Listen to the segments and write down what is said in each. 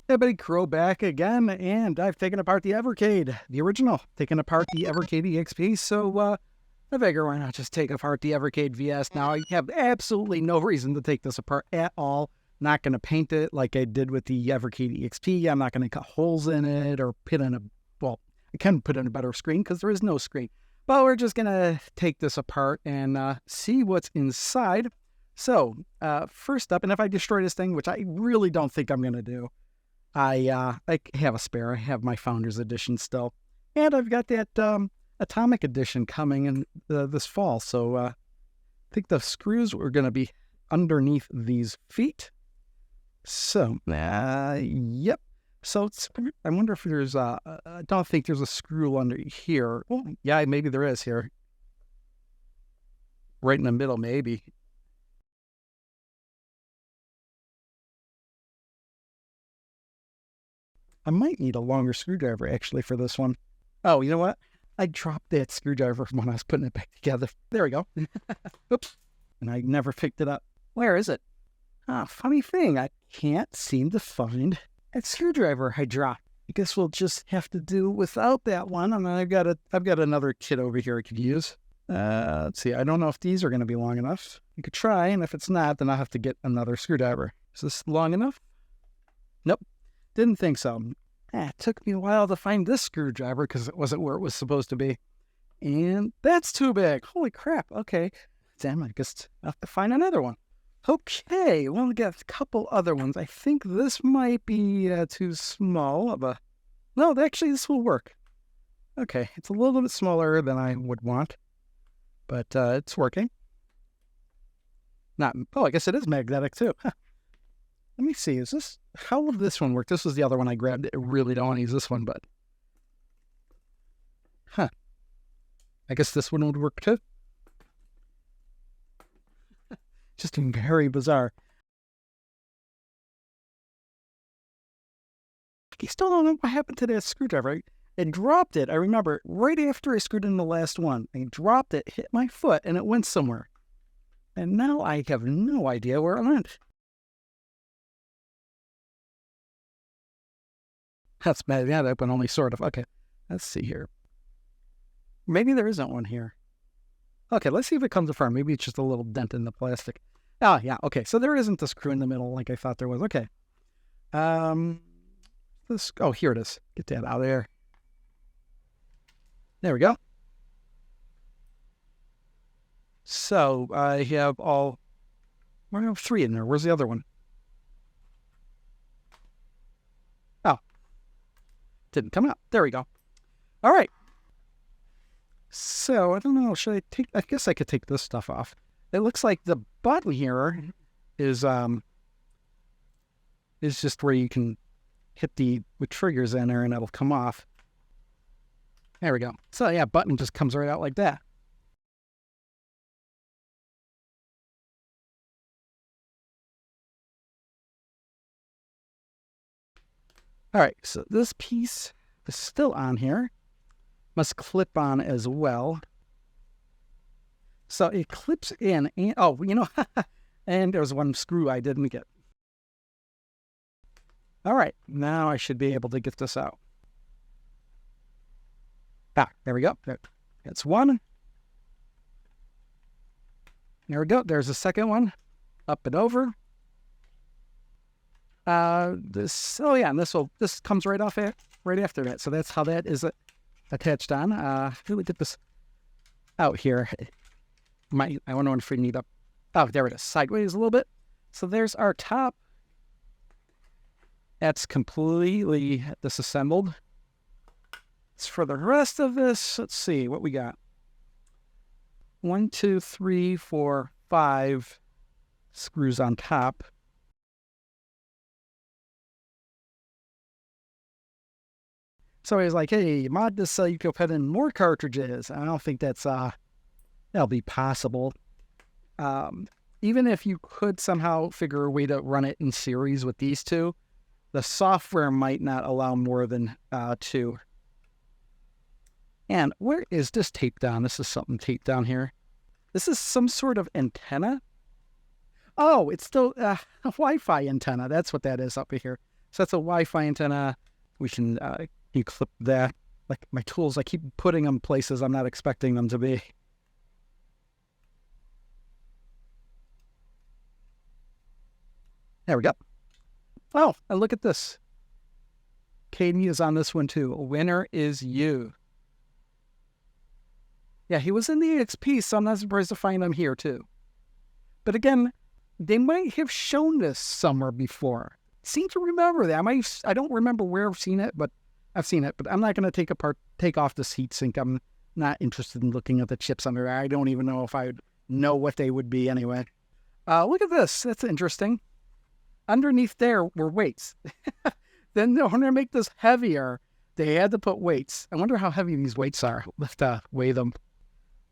Hey buddy, Crow back again, and I've taken apart the Evercade, the original, taken apart the Evercade EXP, so I figure why not just take apart the Evercade VS. Now, I have absolutely no reason to take this apart at all. Not going to paint it like I did with the Evercade EXP. I'm not going to cut holes in it or put in well, I can put in a better screen because there is no screen. But we're just going to take this apart and see what's inside. So, first up, and if I destroy this thing, which I really don't think I'm going to do, I have a spare. I have my Founders Edition still. And I've got that Atomic Edition coming in this fall. So I think the screws are going to be underneath these feet. So, yep. So I wonder if there's I don't think there's a screw under here. Well, yeah, maybe there is here. Right in the middle, maybe. I might need a longer screwdriver, actually, for this one. Oh, you know what? I dropped that screwdriver when I was putting it back together. There we go. Oops. And I never picked it up. Where is it? Ah, funny thing. I can't seem to find that screwdriver I dropped. I guess we'll just have to do without that one. And I've got another kit over here I could use. Let's see. I don't know if these are going to be long enough. You could try, and if it's not, then I'll have to get another screwdriver. Is this long enough? Nope. Didn't think so. It took me a while to find this screwdriver because it wasn't where it was supposed to be. And that's too big. Holy crap. Okay. Damn, I guess I'll have to find another one. Okay, well, we got a couple other ones. I think this might be too small of a... No, actually, this will work. Okay, it's a little bit smaller than I would want, but it's working. Oh, I guess it is magnetic, too. Huh. Let me see, how will this one work? This was the other one I grabbed. I really don't want to use this one, but... Huh. I guess this one would work too. Just very bizarre. I still don't know what happened to that screwdriver. I dropped it. I remember right after I screwed in the last one. I dropped it, hit my foot, and it went somewhere. And now I have no idea where it went. That's bad. Yeah, that one only sort of. Okay, let's see here. Maybe there isn't one here. Okay, let's see if it comes apart. Maybe it's just a little dent in the plastic. Oh, yeah, okay. So there isn't a screw in the middle like I thought there was. Okay. Oh, here it is. Get that out of there. There we go. So I have I have 3 in there. Where's the other one? Oh. Didn't come out. There we go. All right. So, I don't know, I guess I could take this stuff off. It looks like the button here is just where you can hit with triggers in there and it'll come off. There we go. So, yeah, button just comes right out like that. All right, so this piece is still on here. Must clip on as well. So it clips in, and oh, you know, and there's one screw I didn't get. All right, now I should be able to get this out. Ah, there we go. That's one. There we go. There's the second one. Up and over. Oh yeah, and this comes right off right after that. So that's how that is attached on. Let me get this out here. I wonder if we need up. Oh, there it is. Sideways a little bit. So there's our top. That's completely disassembled. As for the rest of this, let's see what we got. 1, 2, 3, 4, 5 screws on top. So he's like, hey, mod this so you can put in more cartridges. I don't think that'll be possible. Even if you could somehow figure a way to run it in series with these two, the software might not allow more than 2. And where is this taped down? This is something taped down here. This is some sort of antenna. Oh, it's still a Wi-Fi antenna. That's what that is up here. So that's a Wi-Fi antenna. We can you clip that. Like my tools, I keep putting them places I'm not expecting them to be. There we go. Oh, and look at this. Katie is on this one too. Winner is you. Yeah, he was in the EXP, so I'm not surprised to find him here too. But again, they might have shown this somewhere before. Seem to remember that. I don't remember where I've seen it, but I've seen it. But I'm not going to take off this heatsink. I'm not interested in looking at the chips under there. I don't even know if I would know what they would be anyway. Look at this. That's interesting. Underneath there were weights. Then when they make this heavier, they had to put weights. I wonder how heavy these weights are. Let's weigh them.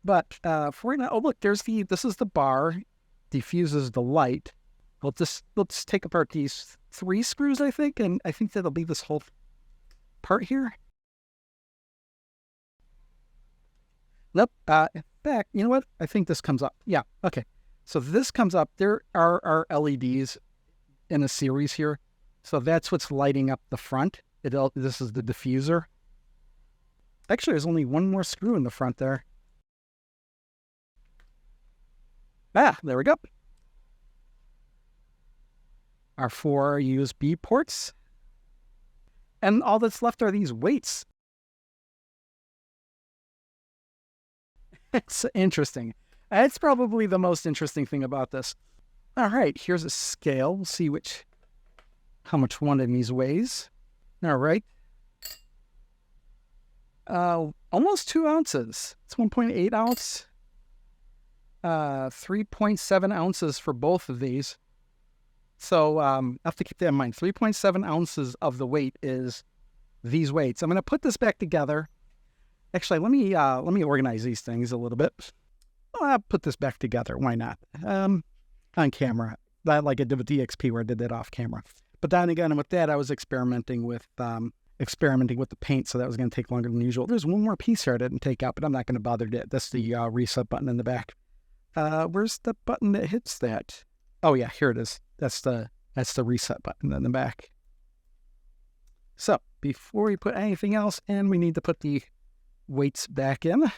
But for right now, oh look, this is the bar, diffuses the light. Let's take apart these 3 screws, I think, and I think that'll be this whole part here. Nope. In fact, you know what? I think this comes up. Yeah. Okay. So this comes up. There are our LEDs in a series here. So that's what's lighting up the front. This is the diffuser. Actually, there's only one more screw in the front there. There we go. Our 4 USB ports. And all that's left are these weights. It's interesting. It's probably the most interesting thing about this. All right, here's a scale. We'll see how much one of these weighs. All right. Almost 2 ounces. It's 1.8 ounce. 3.7 ounces for both of these. So I have to keep that in mind. 3.7 ounces of the weight is these weights. I'm going to put this back together. Actually, let me organize these things a little bit. I'll put this back together. Why not? On camera. Not like I did with DXP where I did that off camera. But then again, with that, I was experimenting with the paint, so that was going to take longer than usual. There's one more piece here I didn't take out, but I'm not going to bother to. That's the reset button in the back. Where's the button that hits that? Oh yeah, here it is. That's the reset button in the back. So before we put anything else in, we need to put the weights back in.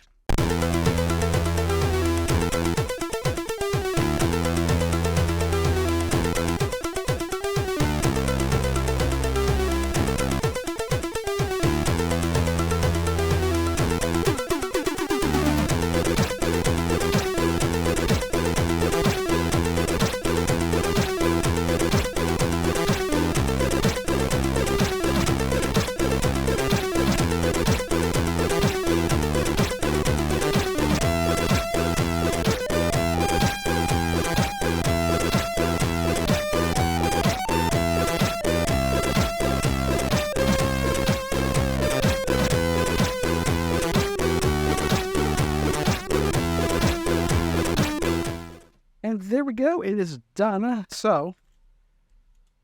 And there we go. It is done. So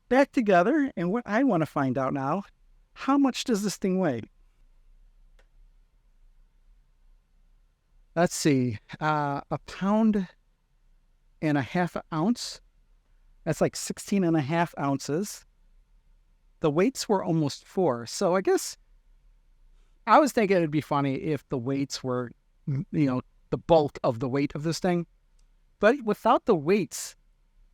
back together. And what I want to find out now, how much does this thing weigh? Let's see. 1.5 pounds. That's like 16.5 ounces. The weights were almost 4. So I guess I was thinking it'd be funny if the weights were, the bulk of the weight of this thing. But without the weights,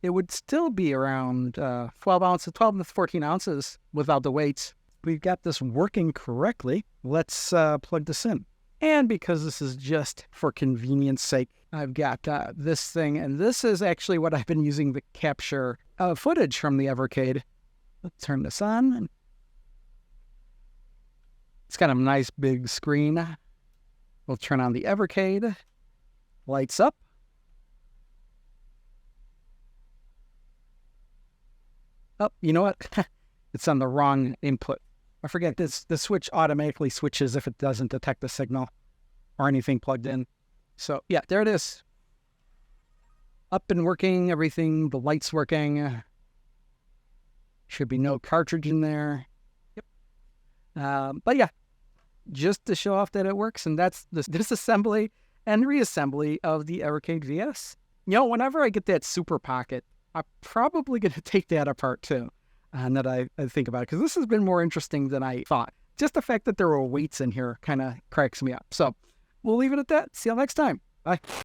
it would still be around 12 to 14 ounces without the weights. We've got this working correctly. Let's plug this in. And because this is just for convenience sake, I've got this thing. And this is actually what I've been using to capture footage from the Evercade. Let's turn this on. It's got a nice big screen. We'll turn on the Evercade. Lights up. Oh, you know what? It's on the wrong input. I forget this. The switch automatically switches if it doesn't detect the signal or anything plugged in. So yeah, there it is. Up and working, everything. The light's working. Should be no cartridge in there. Yep. But yeah, just to show off that it works, and that's the disassembly and reassembly of the Evercade VS. Whenever I get that super pocket, I'm probably going to take that apart too. And that I think about it, because this has been more interesting than I thought. Just the fact that there were weights in here kind of cracks me up. So we'll leave it at that. See you next time. Bye.